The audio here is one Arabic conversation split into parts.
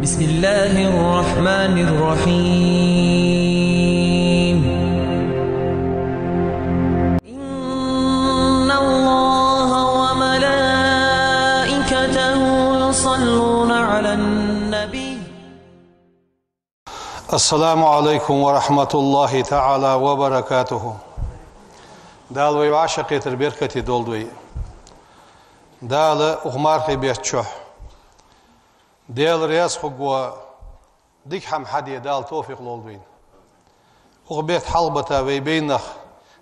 بسم الله الرحمن الرحيم إن الله وملائكته يصلون على النبي. السلام عليكم ورحمة الله تعالى وبركاته. دالوي وعشقي تربيركتي دولدوي دال أغمارخي بيتشوح ديال رياس خقوة ديك حم حدي دال توفيق لولدوين أغبيت حلبتا ويبينخ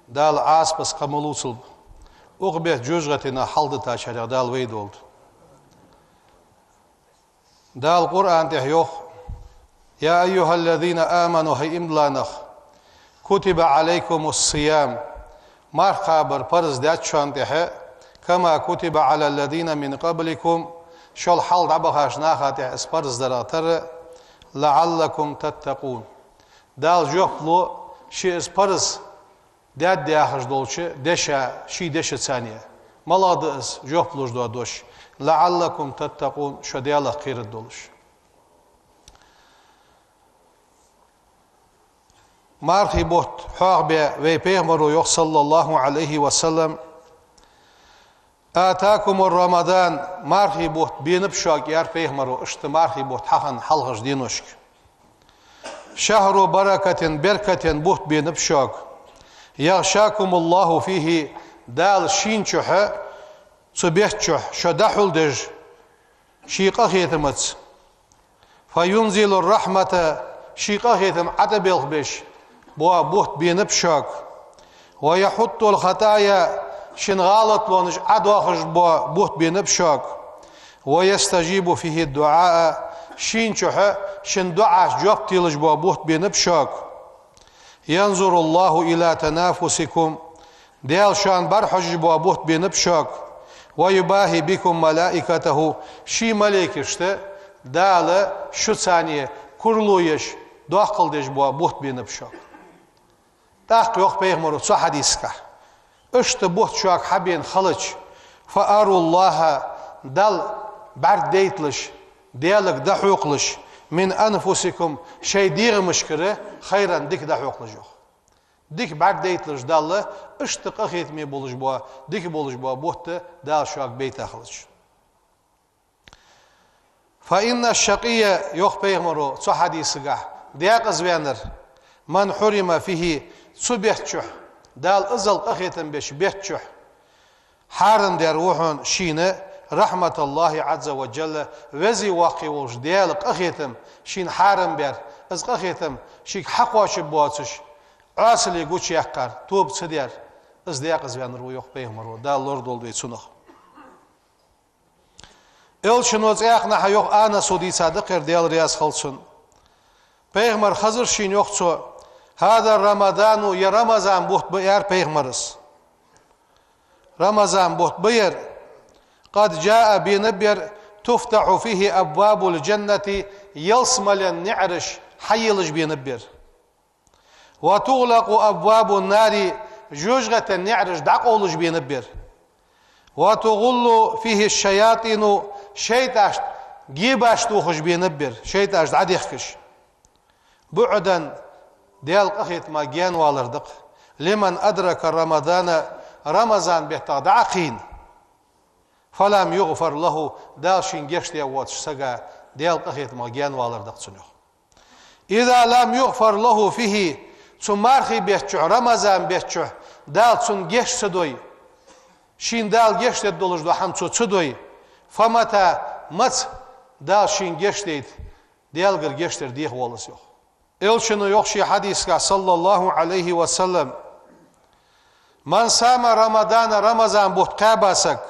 دال عاس بس قملوصل أغبيت جوجغتنا حلدتا شريع دال ويدولد دال قرآن تحيوخ يا أيها الذين آمنوا هي إملانخ كتب عليكم الصيام مار خابر فرز دات شانتها كما كتب على الذين من قبلكم شل حال دبخاش ناخاته اسبرز دراتر لعلكم تتقون دال جوفلو شي اسبرز دات داخش دولش دشا شي دش ثانيه ملادس جوفلوش دو دوش لعلكم تتقون شو ديال خير الدولش مارخي بوت حاغبه وي پیغمبر يو صلى الله عليه وسلم آتاكم الرمضان مارخي بوت بينب شاك يار پیغمبر اشت مارخي بوت حقن حلغش دينوشك شهر بركة بوت بينب شاك يغشاكم الله فيه دال شينچوح صبيحچوح شدحل دج شيقه هيتمت فينزل الرحمة شيقه هيتم عتبلغ بش بوت بينب شاك ويحط الخطايا شن غلط لونج عدوخش بوت بينب شاك ويستجيب فيه الدعاء شين شوح شن دعاء جواب تيلج بوت بينب شاك ينظر الله إلى تنافسكم ديال شان برحج بوت بينب شاك ويباهي بكم ملائكته شي ملائكشته دال شو ثانية كرلويش داخل ديش بوت بينب شاك تاق يوخ بيغمرو صح حديثك اشت بوت شاك حبين خلج فأروا الله دل برد ديتلش ديالك دحوقلش من أنفسكم شي ديغ مشكرة خيرا ديك دحوقلش ديك برد ديتلش دل اشت قخيت مي بولش بوا ديك بولش بوا بوت دال شاك بيتا خلج فإن الشقية يوخ بيغمرو صح حديثك دياق زوانر من حرم فيه صبيحتشوح دال ازل قخيتن بش بيتشوح حارن دير روحون شينه رحمة الله عز وجل وزي واقي وش ديال قخيتم شين حارن بير از قخيتم شيك حق واش بواتش اصلي قوش يقر توب سدير از دياق زوان رو يوخ بيغمرو دال لورد oldu يتسنخ ال شنوز اخنا يوخ انا سودي صادق ديال رياض خلصن بيغمر خزر شين يوخصو هذا رمضان يا رمضان بوت بيار بيغمرس رمضان بوت بير قد جاء بنبر تفتح فيه أبواب الجنة يلسمل النعرش حيلج بنبر وتغلق أبواب النار جوجغة النعرش دعقولج بنبر وتغل فيه الشياطين شيطاش جيباش توخش بنبر شيطاش دعديخكش بعدا ديال قخيت ما جيان والردق لمن أدرك رمضان بيحتاج عقين فلم يغفر له داشين جشتي واتش سجا ديال قخيت ما جيان والردق سنوه إذا لم يغفر له فيه سمارخي بيتشع رمضان بيتشع دال سن جش سدوي شين دال جشت دولش دو حمسو سدوي فمتى مت دال شين جشتيت ديال غير جشتر ديخ والس يوخ إلشنو يخشي حديثك صلى الله عليه وسلم من سام رمضان بوت قاباسك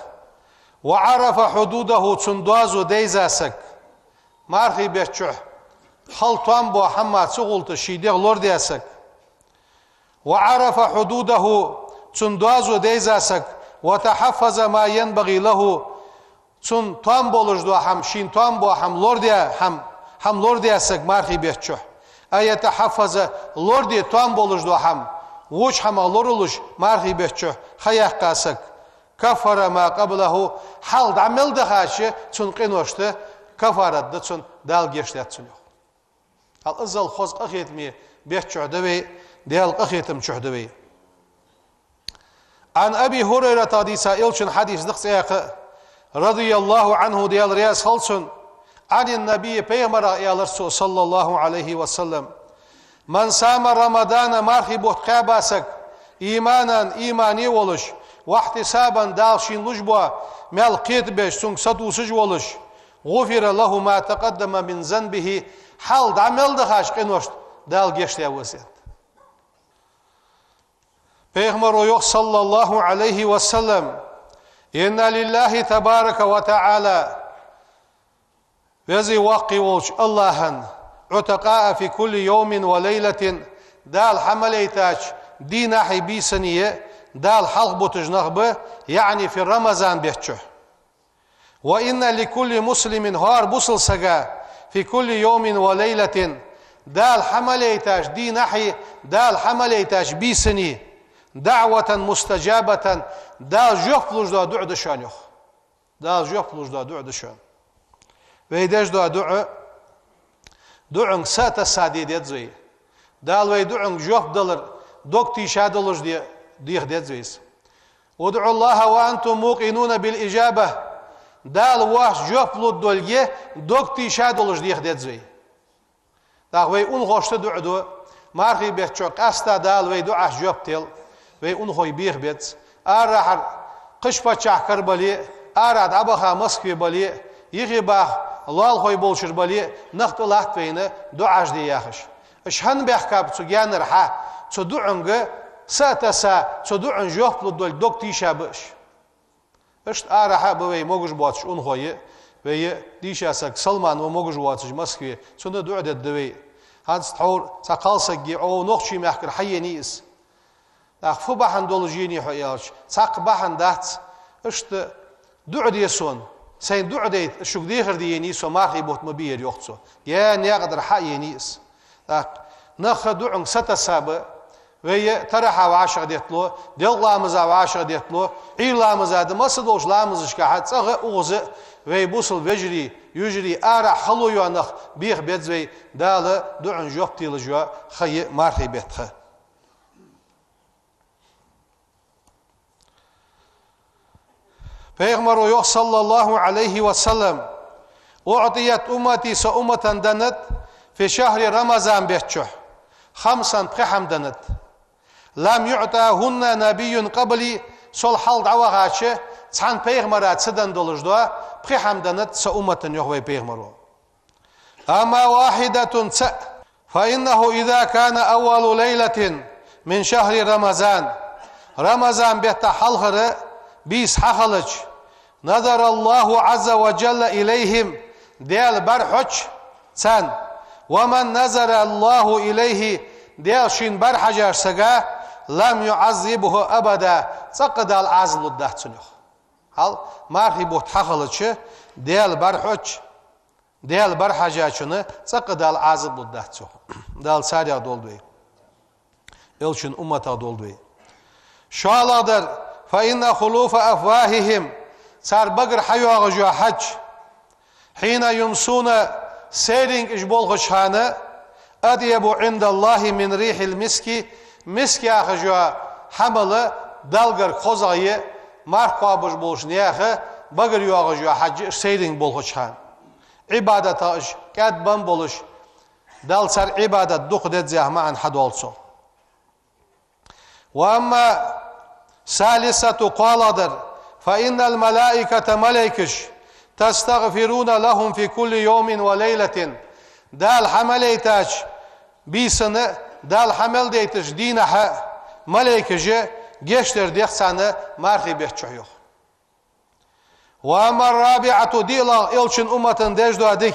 وعرف حدوده تندوازو ديزاسك مارخي بيتشوح خلطان بو حما تغلط شيديغ لوردياسك وعرف حدوده تندوازو ديزاسك وتحفظ ما ينبغي له تن بولش دو حم شين بو حم لوردياسك مارخي بيتشوح أيتحفظ لوردي توان بولش دو حم وش حما لورلش مارخي بيتشو خياق قاسك كفر ما قبله حال عمل دخاشه تنقين وشته كفارة دتسون دال جيشتاتسون الأزل خوز أخيت مي بيت شهدوي ديال أخيتم شهدوي عن أبي هريرة حديثا إلشن حديث دقسيق رضي الله عنه ديال رياس خلصن عن النبي بيغمر يا رسول صلى الله عليه وسلم من سام رمضان مارخي بوت قاباسك إيمانا إيماني ولش واحتسابا دالشين لجبوا مال قيت بيش سنك سدوسج ولش غفر له ما تقدم من ذنبه حال دعمل دخاش قنوشت دال جيشتيا وسيت بيغمر صلى الله عليه وسلم إن لله تبارك وتعالى وزي واقي ولش اللهن عتقاء في كل يوم وليلة دال حمليتاش دين حبي سنية دال حلق بوتجنغبه يعني في رمضان بيتشه وإن لكل مسلم هار بوصل سجا في كل يوم وليلة دال حمليتاش دين حي دال حمليتاش بيسني دعوة مستجابة دال جفلوش دا دعو دشان يخ دال جفلوش دا دعو دشان ويداش دا دعو ساتا سادي ديت زي دال ويدعو جف دلر دوكتي شادلوش ديخ ديت زيس ودعوا الله وأنتم موقنون بالإجابة دال واش جفلو دولجي دوكتي شادلوش ديخ ديت زي داخ وي اون غوشت دعو مارخي بيت شوق استا دال وي دعاش جوبتل وي اون خوي بيخ بيت ارح قشبا چاكر بلي اراد ابخا مسكي بلي يخي باخ لال خوي بولشر بلي نخت لحت بين دعاش دي ياخش اشهن بيحكاب تو جانرحا تو دعنگ ساتسا تو دعن جوبلو دول دوكتي شابش اشت ارح بوي موجش بوتش اون خوي وي ديشاسك سلمان وموجش واتش مسكي سنة دعد الدوي هاد ستحور سقالسك جي او نوخشي محكر حينيس اخفو بحن دولجيني حيالش ساق بحن دات اشت دعد يسون سين دعديت شوك ديخر دينيس وماخي بوت مبير يوختسو يا نيقدر حينيس نخ دعن ستسابه وي ترحا وعاشق ديتلو ديل لامزا وعاشق ديتلو عي لامزا دمسدوش لامزش كحد صغ اوغز وي بوصل وجري يجري ارا حلو يونخ بيخ بيتزوي دال دعن جوبتي لجوا خي مارخي بيتخ پیغمبر صلى الله عليه وسلم أعطيت أمتي سأمة دنت في شهر رمضان بيتشه 5 بخم دنت لم يعطاهن نبي قبلي سول حال دعوغاشه تسعن پیغمبرات سدن دولجدوا بخم دنت سأمة يغوي پیغمبرو أما واحدة فإنه إذا كان أول ليلة من شهر رمضان بيت حلغر بيس حخلج نظر الله عز وجل إليهم ديال برحج سان ومن نظر الله إليه ديال شين برحجر سجا لم يعذبه أبدا تقد العزل الدهتنخ هل مارخي بوت حخلج ديال برحج ديال برحجاچını تقد العزل الدهتنخ دال ساريا دولدوي إلشن أمتا دولدوي شالادر فإن خلوف أفواههم صار بقر حيو أغجو حج حين يمسون سيرين إجبول غشانة أديب عند الله من ريح المسك مسك أغجو حمل دلقر خوزغي ماركو أبوش بولش نياخ بقر يو أغجو حج سيرين بول غشان عبادة أج كاد بان بولش دل صار عبادة دوخ ديت زيه معن حدولسو وأما ثالثة قالدر فإن الملائكة ملائكش تستغفرون لهم في كل يوم وليلة دال حمليتاش بيسنة دال حمل ديتش دينها ملائكش جيشتر ديخسانة مارخي بيحتشوه وأما الرابعة ديلا إلشن أمة ديجدو أديك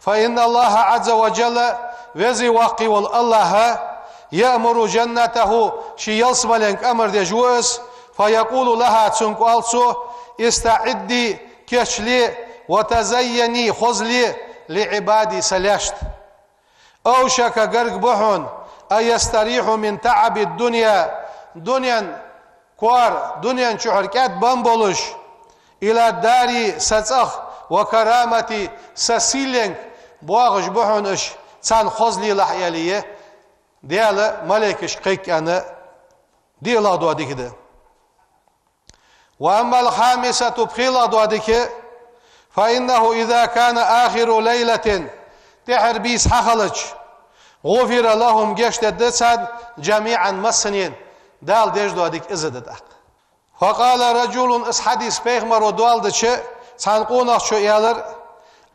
فإن الله عز وجل وزي واقي والله يأمر جنته شي يلسملنك أمر ديجوز فيقول لها تسنقالسو استعدي كشلي وتزيني خزلي لعبادي سلاشت أوشك قرق بحون أن يستريح من تعب الدنيا دنيا شحركات بامبولش إلى الدار ستخ وكرامتي سسيلنك بواغش بحونش تان خزلي لحياليه ديال ملكش قيك أنا ديال دوا ديكده. وأما الخامسة بخيل دوا ديك فإنه إذا كان آخر ليلة تحر بيس حخلج غفر لهم جشت الدسد جميعا مسنين دال ديش دوا ديك إزدد. فقال رجل اس حديث بيغمر ودوال دچه سانقون شو يالر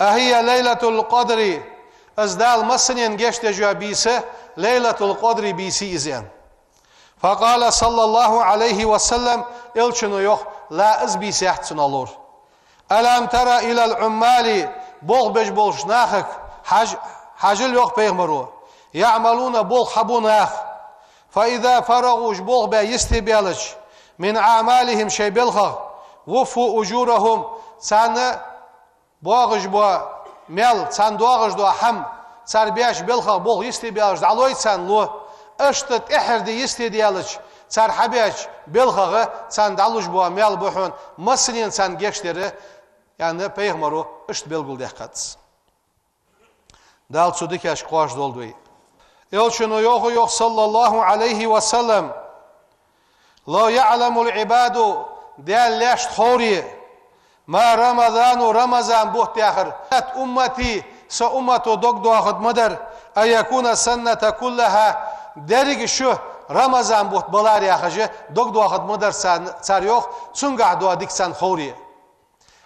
أهي ليلة القدر از دال مسنين جشت جو بيسه ليلة القدر بيسي إزين. فقال صلى الله عليه وسلم إلشنو يوخ لا از بيسي احتسن الله. ألم ترى إلى العمال بوغ بج بوغ شناخك حاجل يوخ بيغمرو يعملون بوغ حبوناخ فإذا فرغوا جبوغ با يستبيالج من أعمالهم شيء بلخ وفوا أجورهم سان بوغج بوا ميل سان دوغج دو حم سار بياش بلخ بوغ يستبيالج دعلوي سان لو اشتت احر دي يستبيالج سار حبياش بلخ سان دعلوج بوا ميل بوحون مسنين سان جيشتره يعني بيغمرو اشت بلغل ديخاتس دال سودكاش قواش دولدوي يلشنو يوخو يوخ صلى الله عليه وسلم لا يعلم العباد ديال ليش تخوري ما رمضان بوت آخر أمتي سأمتو دوغدو أخد مدر أن يكون السنة كلها درج شو رمضان بوت بلاري أخجي دوغدو أخد مدر سار يوخ سنقع دوا ديك سان خوري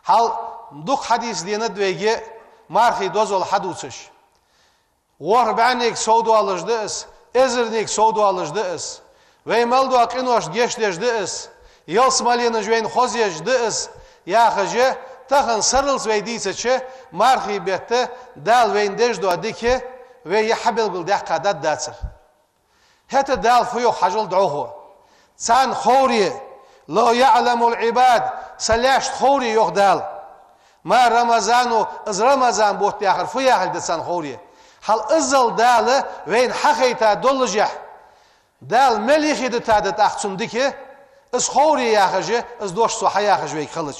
حال دوك حديث دينا دويجي مارخي دوزول حدوثش وربعنيك سودو alışdız, ezirnik سودو alışdız. Ve maldo akinoş geçleşdız. Yals malini jvein xozyeşdız. Ya xaje tahan sarıls ve diyse marhibette dal ve indejdo adike ve yahbil bil daqadat datsır. Hata dal fuyo hajul duhu. San khori la ya'lamul ibad salash khori yok dal. Ma Ramazanu az Ramazan bohti akhir fuya halde san khori. Hal ızıl dalı ve hakika dolacak. دال مليخي دتادت أخصم ديكي إس خوري يا خجي إس دوش صحيح يا خجي خلج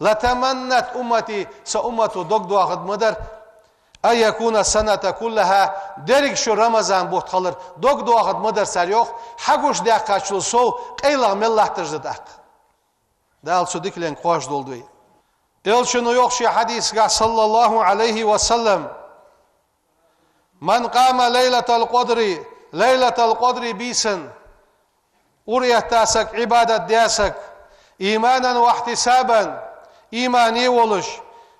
لتمنت أمتي سأمته دقدو أخذ مدر أن يكون السنة كلها درك شو رمضان بوت خلر دقدو أخذ مدر سريوخ حقوش داقا شو سو قيلا من الله تجد أق دال سو ديك لين قواش دولدوي إل شنو يوخشي حديث صلى الله عليه وسلم من قام ليلة القدر ليلة القدر بيسن أريت تاسك عبادة دياسك إيمانا واحتسابا إيماني ولش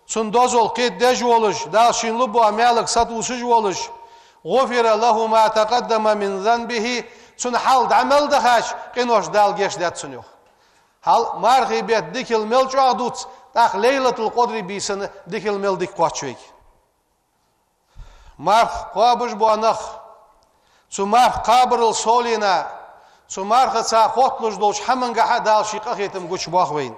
سندوزل قيد دج ولش داشين لبو أميالك ساتوسج ولش غفر له ما تقدم من ذنبه سن حال عمل دخاش قنوش دال جيش دات سنيوخ حال مارغي بيت ديكل ملج عدوت تاخ ليلة القدر بيسن ديكل مل ديك قواتشويك مارغ قوابش بو أنخ سمار قابر الصولينا سمار خصا خوتلوش دوش حمنغا حدال شيقا خيتم قوش باخوين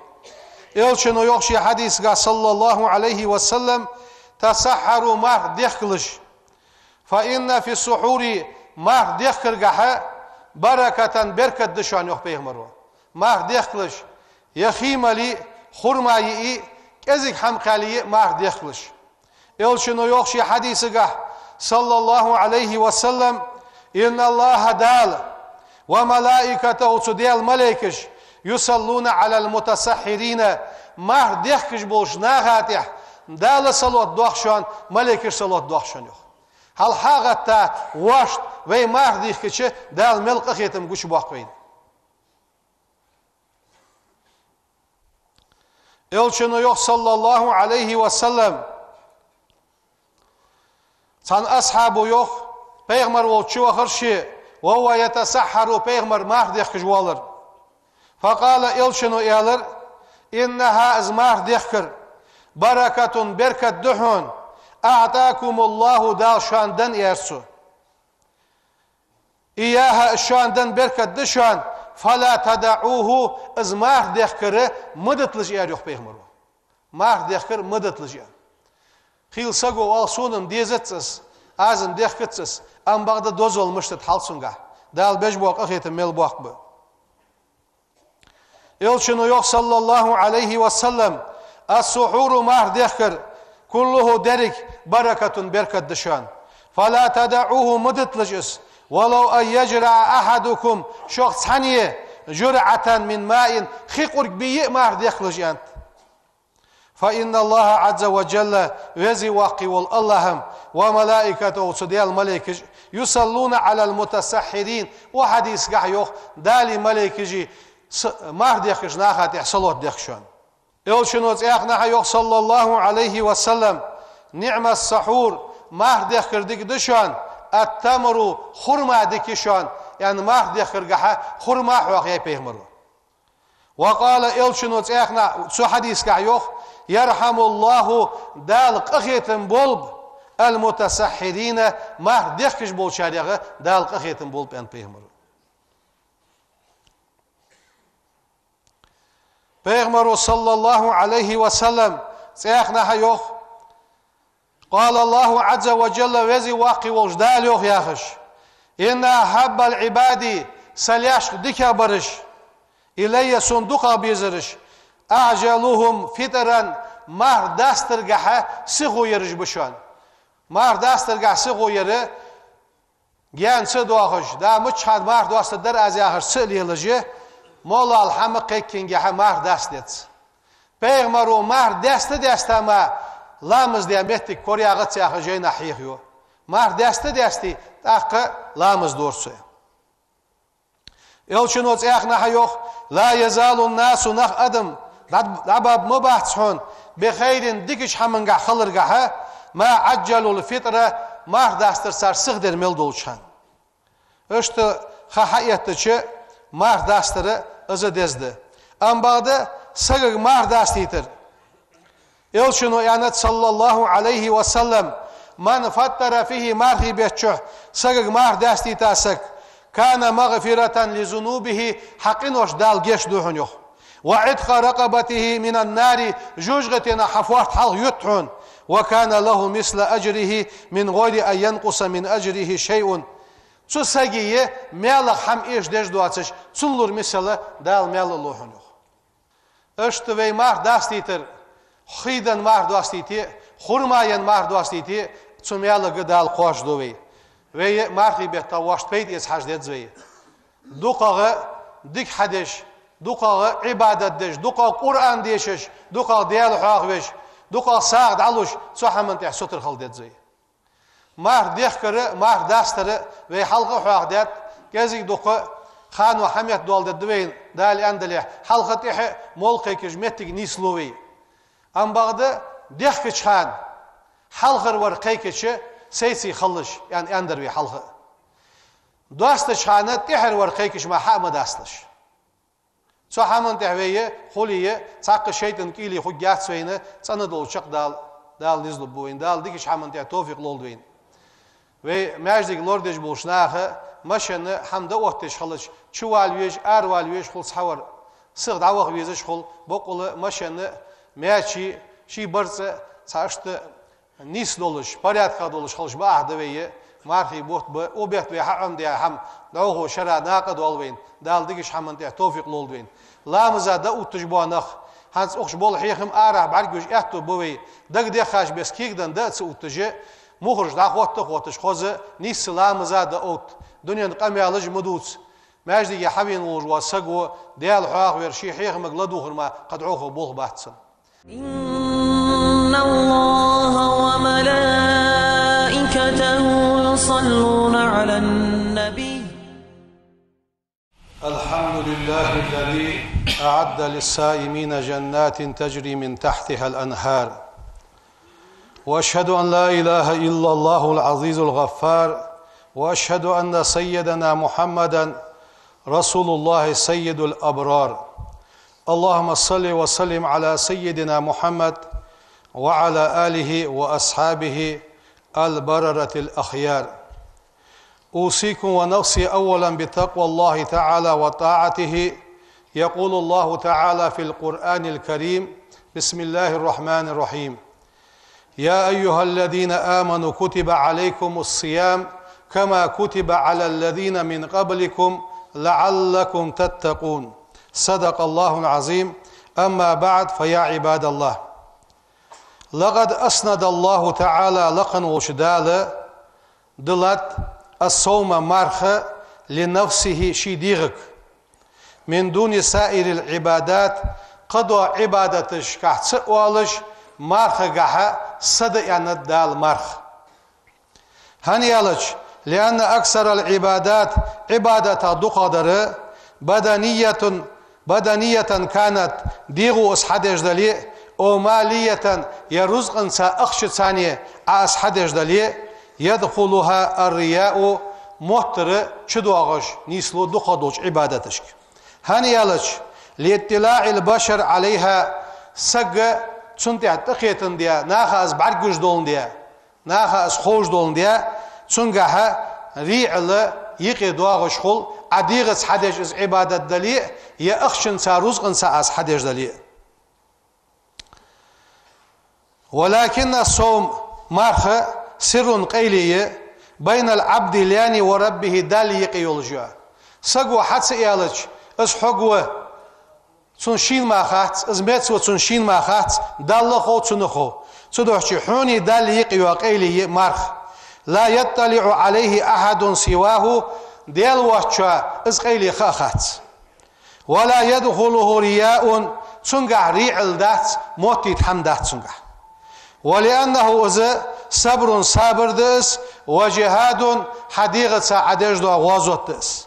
إلشنو يوخشي حديث صلى الله عليه وسلم تسحروا مار ديخلش فإن في السحور مار ديخر قحا بركة بركة دشان يوخ بيغمرو مار ديخلش يخيم لي خرمايي كزيك حمقالي مار ديخلش إلشنو يوخشي حديث صلى الله عليه وسلم إن الله دال وملائكته تديال ملائكش يصلون على المتسحرين مار ديخكش بولش ناغاتح دال صلوات دوخشان ملائكش صلوات دوخشان يوخ هل حاغتا واشت وي مار ديخكش دال ملق خيتم قوش باقوين إلشنو يوخ صلى الله عليه وسلم سان أصحابه يوخ پیغمبر ولچو خرشي وهو يتسحر پیغمبر مار ديخ جوالر فقال إلشنو إيالر إنها أزمار ديخكر بركة بركة دحون أعطاكم الله دال شاندن يرسو إياها الشاندن بركة دشان فلا تدعوه أزمار ديخكر مدتلج إياريوخ پیغمبر مار ديخكر مدتلج خيل ساقو والسونم ديزتس أزم ديخكتس أم بعد دوزول مشتت حالسونغا دال بجبوق أخيت ميل بوق بو إلشنو يوخ صلى الله عليه وسلم السحور مار دخر كله درك بركة بركة دشان فلا تدعوه مدت لجس ولو أن يجرع أحدكم شخص حنية جرعة من ماء خيقرك بيئ مار دخلج أنت فإن الله عز وجل وزي واقي والله وملائكته صديال الملائكة يصلون على المتسحرين وحديث قحيوخ دالي ملائكة مار دخلج ناخات يحصلوه دخشان إلشنوز إحنا حيوخ صلى الله عليه وسلم نعم السحور مار دخل ديك دشان التمر خرما ديكشان يعني مار دخل قحا خرما حوخ يبيهمرو وقال إلشنوز إحنا سو حديث قحيوخ يرحم الله دال قخيتن بولب المتسحرين مار دخش بول شاريغه دال قخيتن بولب أن بيهمرو پیغمبر صلى الله عليه وسلم سيخنا حيوخ قال الله عز وجل وزي واقي وجدال يوخ ياخش إن أحب العباد سلياش ديكا برش إلي صندوقا بيزرش أعجلهم فترا مار داسترقح سيغو يرج بشان مار داسترقح سيغو يرج جان سدو آخش دا مچحاد مار داستر در از آخر سئلي لجه مولا الحمق كينجا مار داستت پیغمبرو مار دست ما لامز ديامتك كوريا غتسي اخ جينا حيخيو مار دستي تاق لامز دورسه يلشنوز اخنا حيوخ لا يزال الناس نخ ادم لباب مباحثون بخير ديكش حمنغا خلرغا ما عجلوا الفطره مار داستر سار سغدر ملدولشان اشت خحيتچ مار داستره از دزده ام بعد سغ مار داستيتر يلشنو يانت صلى الله عليه وسلم من فطر فيه مارخي بيتشو سغ مار داستيتاسك كان مغفرة لذنوبه حقنوش دال جيش دوحنيو وعتق رقبته من النار جوجغتنا حفوات حال يتحون وكان له مثل أجره من غير أن ينقص من أجره شيء Su sagiye mela ham iş dej duatsış sunlur misala dal mela lohunu. Öştü ve mar dastiter xidan mar dastiti xurmayan mar dastiti su mela gdal qoş dovi. Ve marhi be tawaşt peyt es hajdet zve. Duqağı dik hadeş duqağı ibadet dej duqağı Kur'an deşiş duqağı diyal haqveş duqağı sağd aluş su hamın tehsutur xaldet zve. مار ديخكرة مار داسترة في حلقة حاقدات كذي دقة خان وحميت دول الدوين دال أندلة حلقة إح ملقي كجمتك نيسلوي أم بعد ديخكش خان حلقة ورقيكش سيسي خلش يعني أندر في حلقة داستش خانة إحر ورقيكش ما حامد داستش سو حامن تهويه خليه ساق شيطان كيلي خجات سوينه سندول شق دال نزلو بوين دال ديكش حامن ته توفيق لولدوين ve mecdik lordeş buluşnağı maşını hamda ohteş xalış çuval veş arval veş xul sawar sığ davaq veş xul boqulu maşını meçi şi barsa saçtı nis doluş paryatka doluş xalış bahda ve marhi boht bu obet ve ham diye ham dawo şara naqad olveyn daldigiş hamın te tawfiq lolveyn lamza da utuj boanaq hans oxş bol hiyxim ara bargüş ehtu bu ve dagde xaş beskigdan da utuje مخرج داخوت خوتش خوزه نیست سلام زاد اوت دنیا قمیالج مدوس ماجدی یا حبین ولج واسقو دیال حاق ورشی حیخ مقلدو خرما قدعوه بوه بحثن إن الله وملائكته يصلون على النبي الحمد لله الذي أعد للسائمين جنات تجري من تحتها الأنهار وأشهد أن لا إله إلا الله العزيز الغفار وأشهد أن سيدنا محمدا رسول الله سيد الأبرار اللهم صل وسلم على سيدنا محمد وعلى آله وأصحابه البررة الأخيار أوصيكم ونفسي أولا بتقوى الله تعالى وطاعته يقول الله تعالى في القرآن الكريم بسم الله الرحمن الرحيم يا أيها الذين آمنوا كتب عليكم الصيام كما كتب على الذين من قبلكم لعلكم تتقون صدق الله العظيم أما بعد فيا عباد الله لقد أسند الله تعالى لقن وشدال دلت الصوم مارخ لنفسه شديغك من دون سائر العبادات قدو عبادتش كحت سؤالش مارخ قحا صدق عن الدال مارخ هنيالج لأن أكثر العبادات عبادة دقدر بدنية كانت ديغو أصحادش دلي أو مالية يرزق انسا أخش ثانية أصحادش دلي يدخلها الرياء محتر شدوغش نيسلو دقدوش عبادتش هنيالج لاطلاع البشر عليها سق تنتع تقيتن ديا ناخا از برگوش دولن ديا ناخا از خوش دولن ديا تنقها ريعل يقي دواغش خل عديغس حدش از عبادت دلي يا اخشن ساروز انسا از حدش دلي ولكن الصوم مارخ سر قيلي بين العبد لاني وربه دال يقي يولجا سقو حدس ايالج از حقوه تون شين ما خات ازمت وتون شين ما خات دال خو تنخو تدوحشي حوني دال يقي وقيلي مارخ لا يطلع عليه احد سواه ديال واتشا از قيلي خات ولا يدخله رياء تنقع ريعل دات موتي تحمدات تنقع ولأنه إذا صبر صابر دس وجهاد حديقة سعدش دو غوزوت دس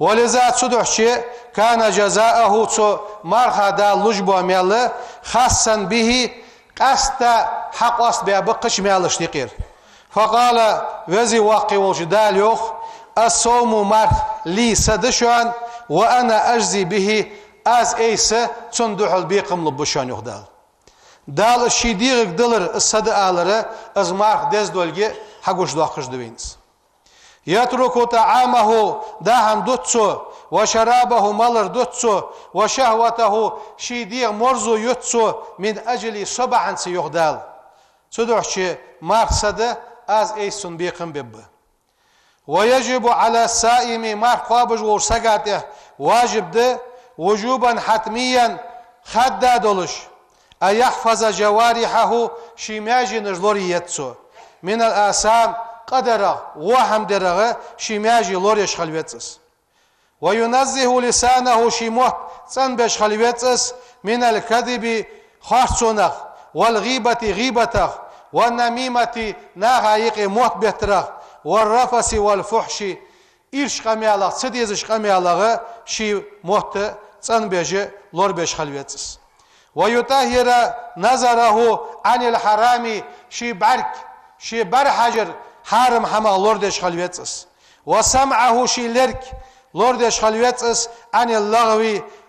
ولذا تدحشي كان جزاءه تو مرخا دا لجبو ميال خاصا به قست حق است بيا بقش ميالش تقير فقال وزي واقي وجدال يوخ الصوم مرخ لي سدشان وأنا أجزي به از ايس تندحل بيقم لبشان يخدال دال الشيديغ دلر الصدق آلره از مرخ دز دولگي حقوش داخش دوينس يترك طعامه داهم دوتسو وشرابه مالر دوتسو وشهوته شيديغ مرزو يتسو من أجل صبعا سيغدال تدوحشي مرخ صدق از ايسون بيقم بب ويجب على السائم مرخ قابج ورسقاته واجب ده وجوبا حتميا خدا دولش أن يحفظ جوارحه شماجي نجلوري يتسو من الآثام قدره وهم درغه شماجي لوريش خلويتس وينزه لسانه شموت تنبش خلويتس من الكذب خارصونغ والغيبة غيبته والنميمة ناغايق موت بهترغ والرفس والفحش إرش قميالغ سديزش قميالغ شي موت تنبش لوربش خلويتس ويطهر نظره عن الحرام شي برك شي برحجر حرم حما لوردش خلويتس وسمعه شي لرك لوردش خلويتس عن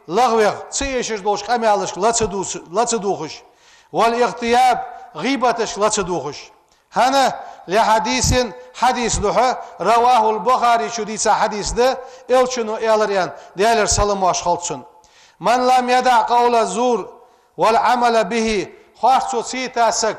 لغوي تسيشش دوش قميالش لاتدوخش والاغتياب غيبتش لاتدوخش هنا لحديث حديث له رواه البخاري شديس حديث ده الشنو الريان ديالر سلام واشخلصن من لم يدع قول الزور والعمل به خاصو سي تاسك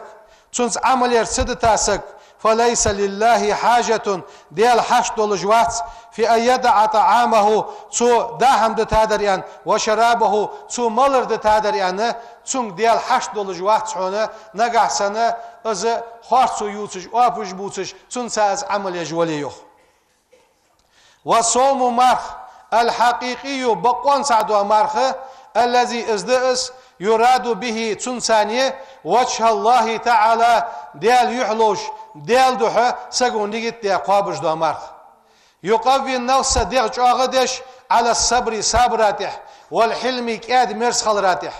تنس عمل يرسد تاسك فليس لله حاجة ديال حشد الجوات في أن يدع طعامه تو داهم دتادريان وشرابه تو ملر دتادريان تون ديال حشد الجوات هنا نجح سنة إذا خاصو يوتش وابوش بوتش تون ساز عمل يجوليه والصوم مرخ الحقيقي بقوان سعدو مرخ الذي ازدئس يراد به تنسانية وجه الله تعالى ديال يحلوش ديال دوحة ساقون نيجت ديال قابش دو مرخ يقوي النفس ديال جاغدش على الصبر صبراته والحلم كاد مرسخل راته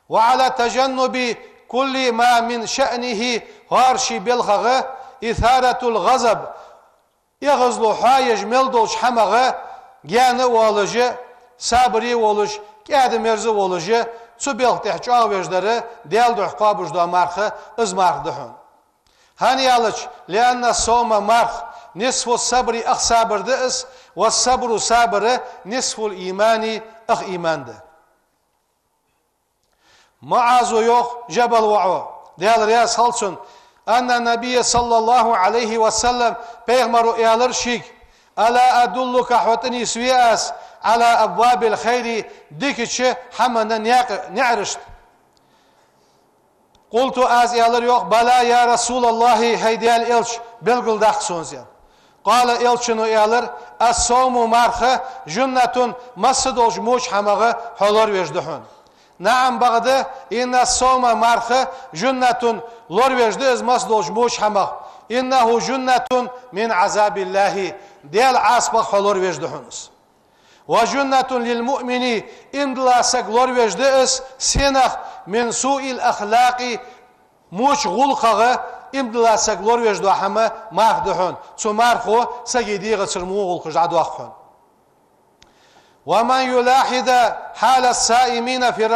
وعلى تجنب كل ما من شأنه هارشي بالخغ إثارة الغضب يغزلو حايج ملدوش حمغ جان والج صبري والج كاد مرز والج سبيل تحجاو وجدره ديال دو قابش دو مرخ از مرخ دهون هنيالج لأن الصوم مرخ نصف الصبر أخ صبر دئس والصبر صبر نصف الإيمان أخ إيمان ده معاذ يوخ جبل وعو ديال رياس هلسون أن النبي صلى الله عليه وسلم بيغمرو إيالر شيك ألا أدلك حوتني سوياس على أبواب الخير ديكتش حمنا نعرشت قلت از يالر يوق بلا يا رسول الله هيديال إلش بلغل داخ سونزيان قال إلشنو يالر الصوم مرخة جنة مسدوج موش حمغة حلور ويجدهن نعم بغده إن الصوم مرخة جنة لور ويجده از مسدوج موش حمغ إنه جنة من عذاب الله ديال عاصبق حلور ويجدهنس وجنة للمؤمن إن لا سقلور ويجده سينخ من سوء الأخلاق موش غلقه إمدلا سقلور ويجدو حما ماخدهن سو مارخو سجدي غسرمو غلق جعدوخن ومن يلاحظ حال الصائمين في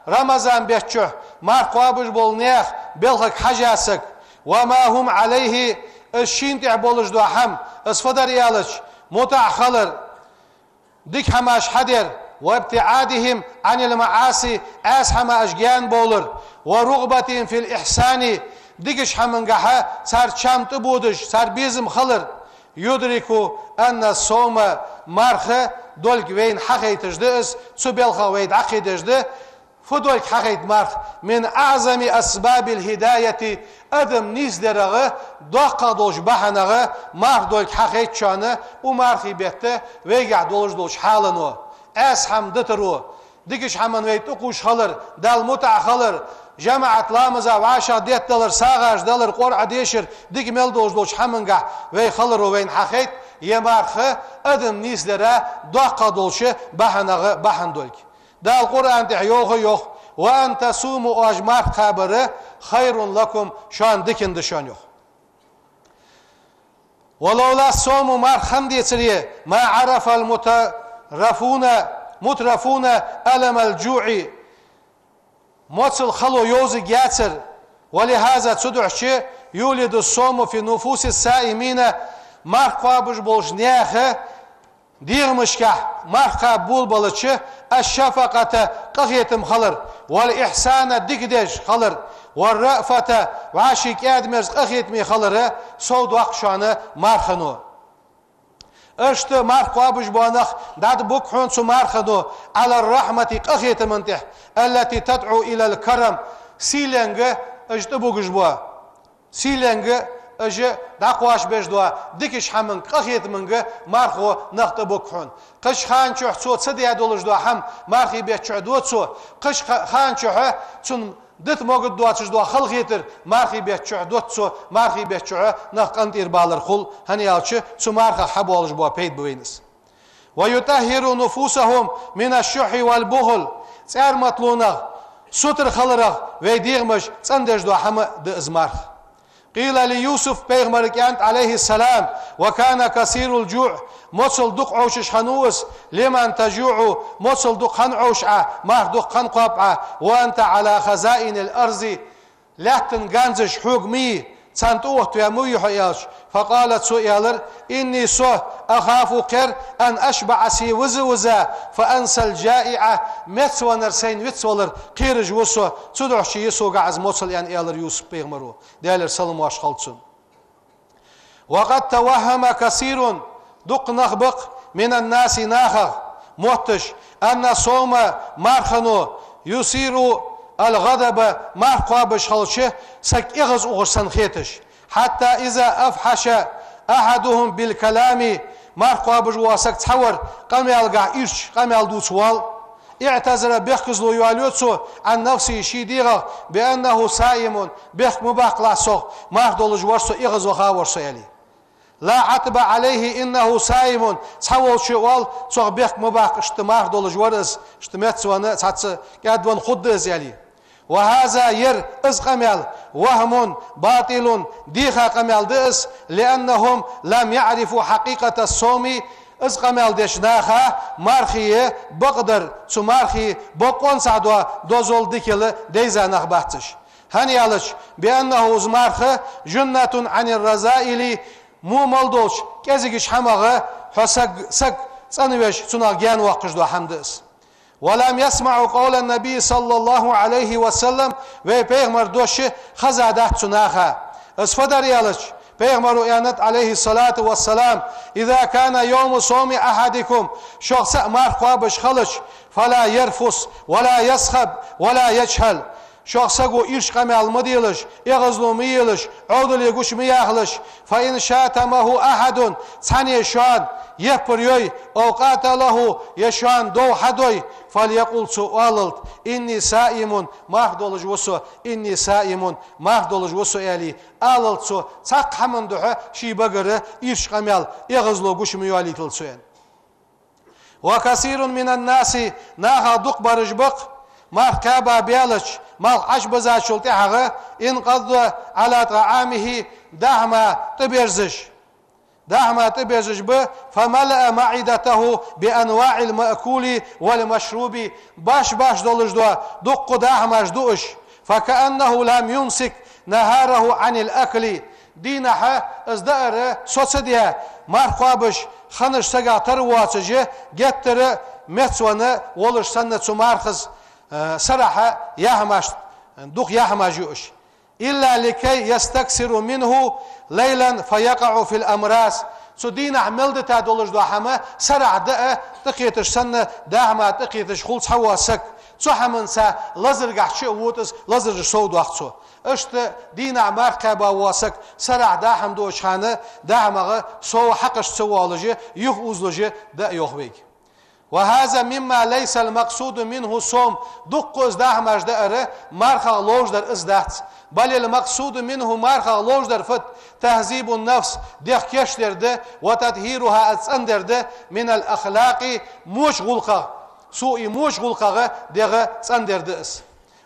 رمضان بيتشو مارخو أبوش بولنيخ بلغك حجاسك وما هم عليه الشين تعبولش دو حم اسفدر يالش متأخلر ديك حماش حدر وابتعادهم عن المعاصي أسحما أشجان بولر ورغبتهم في الإحسان ديكش حمنجحة صار شام تبودش صار بيزم خلر يدركوا أن الصوم مرخة دولك وين حقيتش دس سبيلخا وين عقيدش ده فدولك حقيت مرخ من أعظم أسباب الهداية أدم نيز درغة دقة دوش بحنغة مرخ دولك حقيت شانه ومرخي بيته ويقع دولش حالنو أسحم دترو ديكش حمن ويت أقوش خلر دال متع خلر جماعة لامزا وعشا ديت دلر ساغاش دلر قرعة ديشر ديك ملدوش دوش حمنقع وي خلر وين حقيت يمارخه أدم نيس درا دقة دولشه بحن دولك دا القرآن تحيوخ يوخ وأن تصوموا أجمار خابره خير لكم شان ديكن دشان يوخ ولولا الصوم مار خمدي تريه ما عرف مترفون ألم الجوع موصل خلو يوزي جاتر ولهذا تدعو شيء يولد الصوم في نفوس السائمين مارقا بوش نياخه ديرمشكه مارقا بول بلتشه الشفقة قغيتم خلر والإحسان ديكدش خلر والرأفة وعاشيك آدمرز قغيتمي خلره صود وقشانه مارخنو اشت مارقا بوش داد بوكحون سو مارخنو على الرحمة قغيت منتح التي تدعو إلى الكرم سيلنغ اشت بوكش بوا سيلنغ اجه داقواش بجدوا ديكش حمن قخيت منغ مارخو نقط بوكحون قش خان چوح صوت سدي دولج دو هم مارخي بيچ دوت سو قش خان چوح چون دت موجود دواتش دو خلقيتر مارخي بيچ دوت سو مارخي بيچ نقنت اربالر خل هني يالچ سو مارخ حبولج بو بيد بوينس ويطهر نفوسهم من الشح والبخل سعر مطلونه سوتر خلرغ ويديرمش صندج دو هم د ازمارخ قيل ليوسف بيغمر كانت عليه السلام وكان كثير الجوع موصل دق عوش حنوس لمن تجوع موصل دق حنعوشعة ما دق حنقبعة وأنت على خزائن الأرض لا تنغنزش حكمي تنتوه تيموي حياش فقالت سؤالر إني أخاف كر أن أشبع سي وزا فأنسى الجائعة مت ونرسين وتسولر قيرج وسو تدعو شي يسوق عز موصل يعني إيالر يوسف بيغمرو ديالر سلم واش خلصن وقد توهم كثير دق نخبق من الناس ناخغ موتش أن صوم مارخنو يصير الغضب مارقا بشخلشه سك إغز أغسن خيتش حتى إذا أفحش أحدهم بالكلام مارقا بجواسك تحور قام يلقى إيش قام يلدو سوال اعتذر بيخز لو يواليوتسو عن نفسه شيديغا بأنه صائم بيخ مباق لاسو مارق دولج ورسو إغز وخاورسو يلي لا عتب عليه إنه صائم تحول شوال صغ بيخ مباق اشتماق دولج ورس اشتمت سوانا تحتس قادوان خدز يلي وهذا ير إز قميل وهم باطل ديخا قميل دئس لأنهم لم يعرفوا حقيقة الصوم إز قميل ديشناخا مارخيه بقدر سو مارخي بقون سعدوا دوزول ديكيل ديزا نخباتش هنيالش بأنه زمارخه جنة عن الرزائل مو ملدوش كزيكش حمغه حسق سق سنوش سنا جان وقش دو حمدس ولم يسمعوا قول النبي صلى الله عليه وسلم ve peygamber doşu hazadat sunaha اسفدر يالش peygamber uyanat عليه الصلاة والسلام إذا كان يوم صوم أحدكم شخص مار قابش خلش فلا يرفس ولا يسخب ولا يجهل شخصا إيش قمال مديلش يغزلو ميلش عودل يقوش مياخلش فإن شاتمه أحد ثاني شان يبريوي أو قاتله يشان دو حدوي فليقول سؤالت إني سائم ماخدولج وسو إني سائم ماخدولج وسو يالي آلت سو تاق حمن دوحة شي بقره إيش قمال يغزلو قوش ميوالي تلسوين وكثير من الناس ناها دق برجبق مركبة بيالش مال عشب زاد شلتها انقض على طعامه دهما تبيرزش به فملأ معدته بأنواع المأكول والمشروب باش دولش دوا دق دهماش دوش فكأنه لم يمسك نهاره عن الأكل دينها ازدار سوسديا مرقابش خنش سجا ترواتجه جتر متسونا ولش سنة سمارخز صراحة يهمش دوق يهمجوش إلا لكي يستكثر منه ليلا فيقع في الأمراس سدين عملت تادولش دوحما سرع دقة تقيتش سنة داهما تقيتش خلص حواسك تحمن سا لزرقع شئوتس لزرق سود وقتو اشت دين عمار قابا واسك سرع داهم دوشخانه داهما سو حقش سوالجي يخوزلجي دا يخبيك وهذا مما ليس المقصود منه صوم دق ازداهمش دقره مرخا لوج در ازدهت بل المقصود منه مرخا لوج در فت تهذيب النفس ديخ كشتر ده وتطهيرها اتسندر من الأخلاق مشغلقه سوء مشغلقه ديغ تسندر دس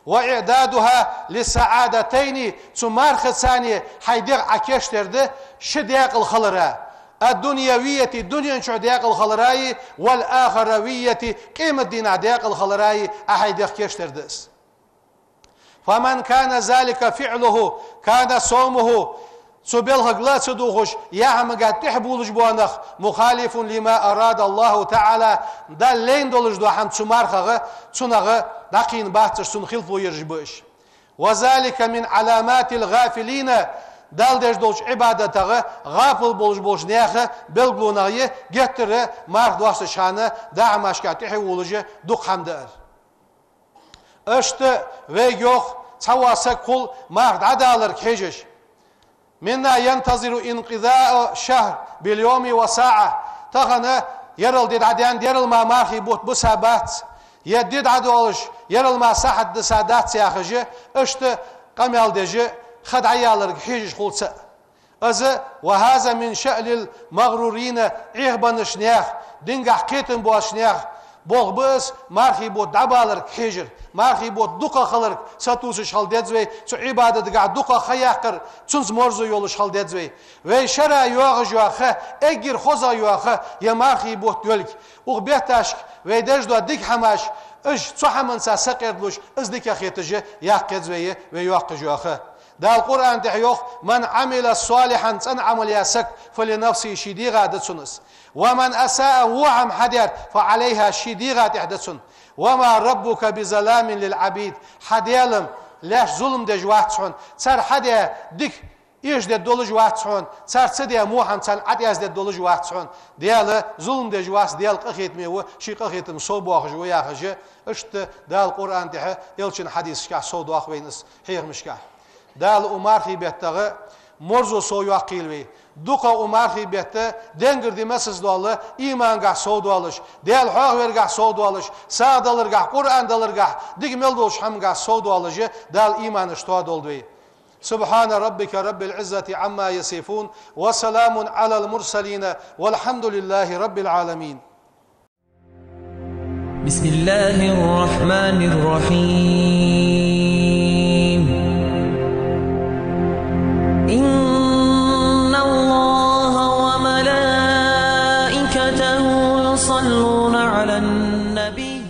وإعدادها للسعادتين تمارخ ثانية حيديغ عكشتر ده شديق الخلره الدنيوية الدنيا شو دياق الخلراي والآخروية قيمة دين دياق الخلراي أحيديق كيشتر دس فمن كان ذلك فعله كان صومه سبيلها قلا تدوخش يهم قد تحبولش بوانخ مخالف لما أراد الله تعالى دال لين دولش دو حم تمارخه تنغه دقين باتش تنخلفو يرجبش وذلك من علامات الغافلين دال دش دولش عبادته غافل بولش نيخه بلغلونايه جتره مارخ دوست شانه دعمش كاتحي ولجه دوق حمدار اشت ويجوخ تواسك كل مارخ عدالر كيجش منا ينتظر انقضاء شهر باليوم وساعة تغنى يرل ديد عديان يرل ما مارخي بوت بسابات يديد عدولش يرل ما ساحت دسادات سياخجه اشت قميال ديجه خد عيالر حيجش خلصة وهذا من شأن المغرورين عيغبان شنياخ دينغح كيتن بوا شنياخ بوغ بس مارخي بو دعبالر حيجر مارخي بو دوكا خلرك ساتوس شال ديدزوي سو عبادة قاعد دوكا خياقر تنز مرزو يول شال ديدزوي وي شرا يوغ جواخه اجر خوزا يوغه يا مارخي بو تولك وغبيتاش وي دجدو ديك حماش اش صحمن سا سقردلوش ازديك خيتجه ياقدزوي وي يوغ جواخه دا القرآن تحيوخ من عمل صالحا سن عمل ياسك فلنفسه شديغة دتسنس ومن أساء وعم حدير فعليها شديغة تحدثن وما ربك بظلام للعبيد حديلم لاش ظلم دي جواتسون سر حدير ديك إيش دي دولج واتسون سر سدي موحم سن عدياز دي دولج واتسون ديال ظلم دي جواس ديال قخيت ميو شي قخيت مصوبوخ جويا خجه اشت دا القرآن تحي يلشن حديث شكا صودوخ وينس حيغ مشكا دال أمارخي بيته مرزو سويو عقيلوي دوكا أمارخي بيته دنجر دي مسز دوالة إيمان قا سودوالش ديال حاغوير قا سودوالش سادالر قا قرآن دالر قا ديك ملدوش هم قا سودوالش دال إيمان اشتوا دولدوي سبحان ربك رب العزة عما يصفون وسلام على المرسلين والحمد لله رب العالمين. بسم الله الرحمن الرحيم. إن الله وملائكته يصلون على النبي